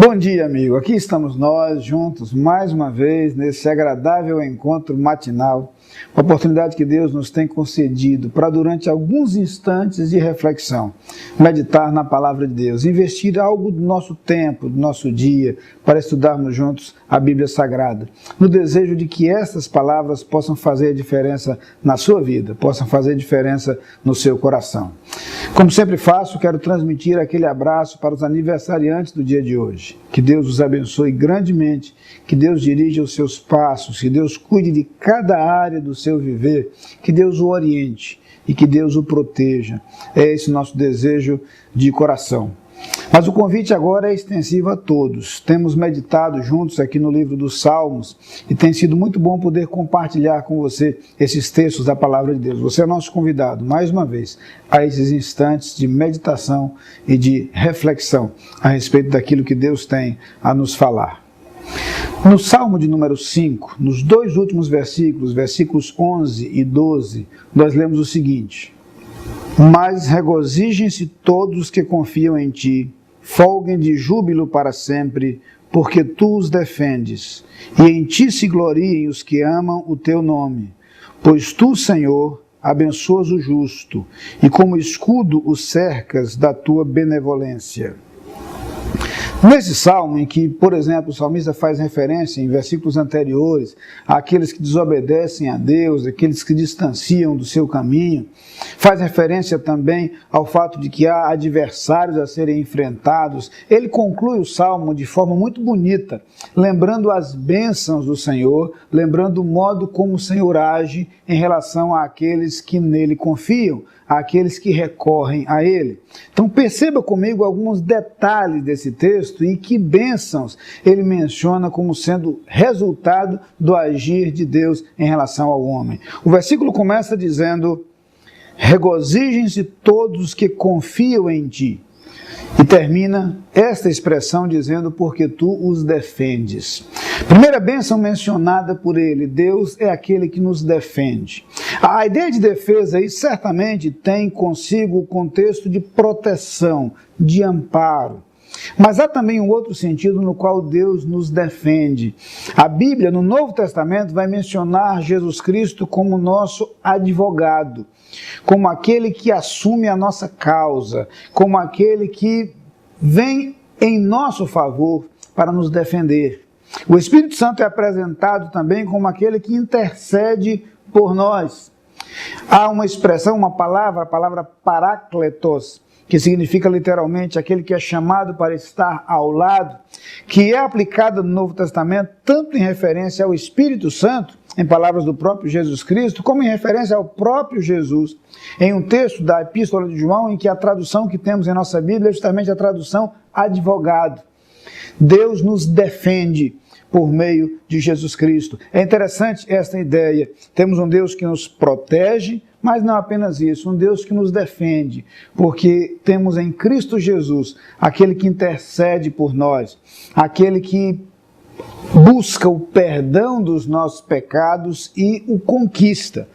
Bom dia, amigo. Aqui estamos nós juntos mais uma vez nesse agradável encontro matinal, uma oportunidade que Deus nos tem concedido para, durante alguns instantes de reflexão, meditar na palavra de Deus, investir algo do nosso tempo, do nosso dia, para estudarmos juntos a Bíblia Sagrada, no desejo de que estas palavras possam fazer a diferença na sua vida, possam fazer a diferença no seu coração. Como sempre faço, quero transmitir aquele abraço para os aniversariantes do dia de hoje. Que Deus os abençoe grandemente, que Deus dirija os seus passos, que Deus cuide de cada área do seu viver, que Deus o oriente e que Deus o proteja. É esse o nosso desejo de coração. Mas o convite agora é extensivo a todos. Temos meditado juntos aqui no livro dos Salmos e tem sido muito bom poder compartilhar com você esses textos da palavra de Deus. Você é nosso convidado, mais uma vez, a esses instantes de meditação e de reflexão a respeito daquilo que Deus tem a nos falar. No Salmo de número 5, nos dois últimos versículos, versículos 11 e 12, nós lemos o seguinte: Mas regozijem-se todos os que confiam em ti, folguem de júbilo para sempre, porque tu os defendes, e em ti se gloriem os que amam o teu nome. Pois tu, Senhor, abençoas o justo, e como escudo o cercas da tua benevolência. Nesse salmo, em que, por exemplo, o salmista faz referência em versículos anteriores àqueles que desobedecem a Deus, aqueles que distanciam do seu caminho, faz referência também ao fato de que há adversários a serem enfrentados. Ele conclui o salmo de forma muito bonita, lembrando as bênçãos do Senhor, lembrando o modo como o Senhor age em relação àqueles que nele confiam, àqueles que recorrem a Ele. Então perceba comigo alguns detalhes desse texto e que bênçãos ele menciona como sendo resultado do agir de Deus em relação ao homem. O versículo começa dizendo: regozijem-se todos os que confiam em ti. E termina esta expressão dizendo: porque tu os defendes. Primeira bênção mencionada por ele: Deus é aquele que nos defende. A ideia de defesa aí certamente tem consigo o contexto de proteção, de amparo. Mas há também um outro sentido no qual Deus nos defende. A Bíblia, no Novo Testamento, vai mencionar Jesus Cristo como nosso advogado, como aquele que assume a nossa causa, como aquele que vem em nosso favor para nos defender. O Espírito Santo é apresentado também como aquele que intercede por nós. Há uma expressão, uma palavra, a palavra parácletos, que significa literalmente aquele que é chamado para estar ao lado, que é aplicada no Novo Testamento tanto em referência ao Espírito Santo, em palavras do próprio Jesus Cristo, como em referência ao próprio Jesus, em um texto da Epístola de João, em que a tradução que temos em nossa Bíblia é justamente a tradução advogado. Deus nos defende por meio de Jesus Cristo. É interessante esta ideia. Temos um Deus que nos protege, mas não apenas isso, um Deus que nos defende, porque temos em Cristo Jesus aquele que intercede por nós, aquele que busca o perdão dos nossos pecados e o conquista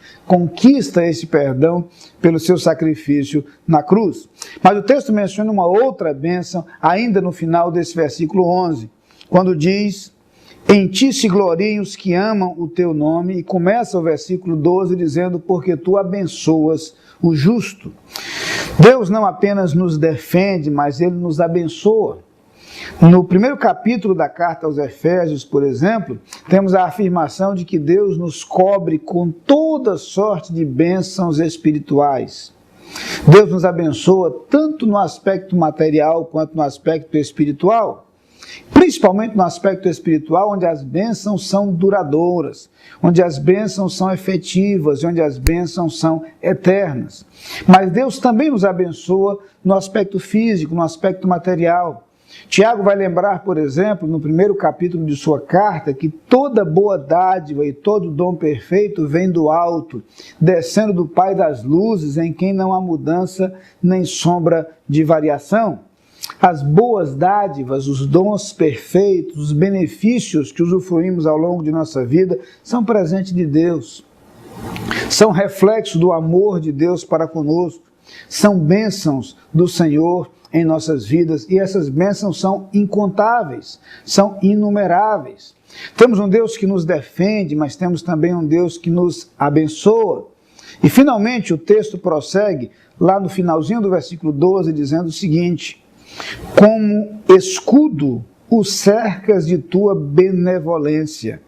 esse perdão pelo seu sacrifício na cruz. Mas o texto menciona uma outra bênção ainda no final desse versículo 11, quando diz: em ti se gloriem os que amam o teu nome, e começa o versículo 12 dizendo: porque tu abençoas o justo. Deus não apenas nos defende, mas Ele nos abençoa. No primeiro capítulo da carta aos Efésios, por exemplo, temos a afirmação de que Deus nos cobre com toda sorte de bênçãos espirituais. Deus nos abençoa tanto no aspecto material quanto no aspecto espiritual. Principalmente no aspecto espiritual, onde as bênçãos são duradouras, onde as bênçãos são efetivas, onde as bênçãos são eternas. Mas Deus também nos abençoa no aspecto físico, no aspecto material. Tiago vai lembrar, por exemplo, no primeiro capítulo de sua carta, que toda boa dádiva e todo dom perfeito vem do alto, descendo do Pai das luzes, em quem não há mudança nem sombra de variação. As boas dádivas, os dons perfeitos, os benefícios que usufruímos ao longo de nossa vida são presente de Deus. São reflexo do amor de Deus para conosco. São bênçãos do Senhor em nossas vidas, e essas bênçãos são incontáveis, são inumeráveis. Temos um Deus que nos defende, mas temos também um Deus que nos abençoa. E finalmente o texto prossegue lá no finalzinho do versículo 12, dizendo o seguinte: como escudo o cercas de tua benevolência.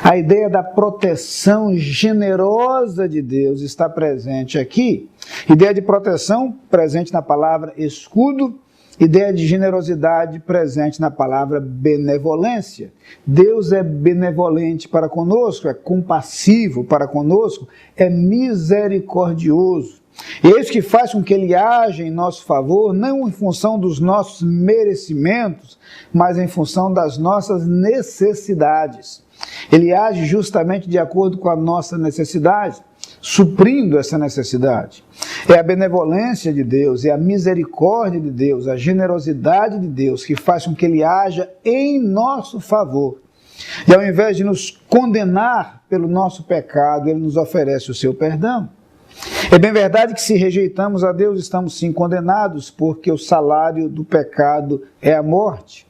A ideia da proteção generosa de Deus está presente aqui. Ideia de proteção presente na palavra escudo, ideia de generosidade presente na palavra benevolência. Deus é benevolente para conosco, é compassivo para conosco, é misericordioso. E é isso que faz com que Ele haja em nosso favor, não em função dos nossos merecimentos, mas em função das nossas necessidades. Ele age justamente de acordo com a nossa necessidade, suprindo essa necessidade. É a benevolência de Deus, é a misericórdia de Deus, a generosidade de Deus que faz com que Ele haja em nosso favor. E ao invés de nos condenar pelo nosso pecado, Ele nos oferece o seu perdão. É bem verdade que se rejeitamos a Deus, estamos sim condenados, porque o salário do pecado é a morte.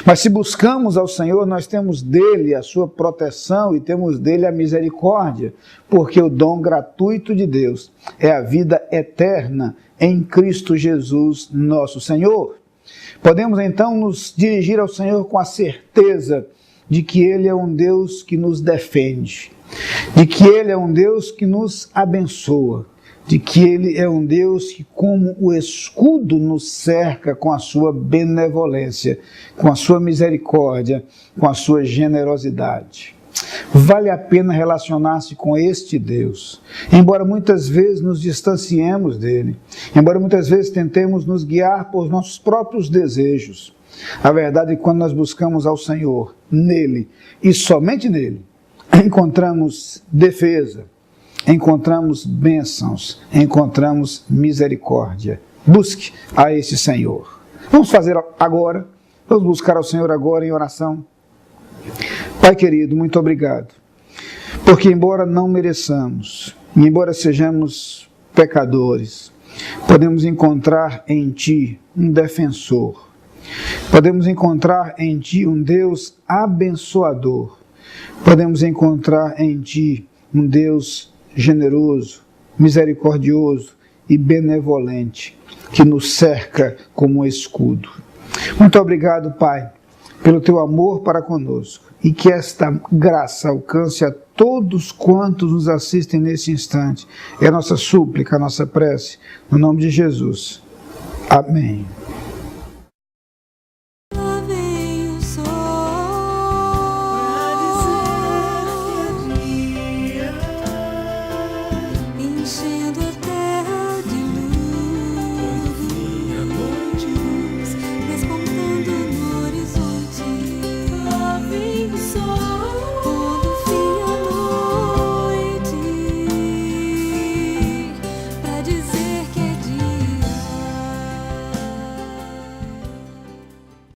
Mas se buscamos ao Senhor, nós temos dele a sua proteção e temos dele a misericórdia, porque o dom gratuito de Deus é a vida eterna em Cristo Jesus, nosso Senhor. Podemos então nos dirigir ao Senhor com a certeza de que Ele é um Deus que nos defende, de que Ele é um Deus que nos abençoa, de que Ele é um Deus que, como o escudo, nos cerca com a sua benevolência, com a sua misericórdia, com a sua generosidade. Vale a pena relacionar-se com este Deus, embora muitas vezes nos distanciemos dele, embora muitas vezes tentemos nos guiar por nossos próprios desejos. A verdade é que quando nós buscamos ao Senhor, nele e somente nele, encontramos defesa, encontramos bênçãos, encontramos misericórdia. Busque a esse Senhor. Vamos fazer agora, vamos buscar ao Senhor agora em oração. Pai querido, muito obrigado, porque embora não mereçamos, embora sejamos pecadores, podemos encontrar em Ti um defensor, podemos encontrar em Ti um Deus abençoador, podemos encontrar em Ti um Deus generoso, misericordioso e benevolente, que nos cerca como um escudo. Muito obrigado, Pai, pelo Teu amor para conosco, e que esta graça alcance a todos quantos nos assistem nesse instante. É a nossa súplica, a nossa prece, no nome de Jesus. Amém.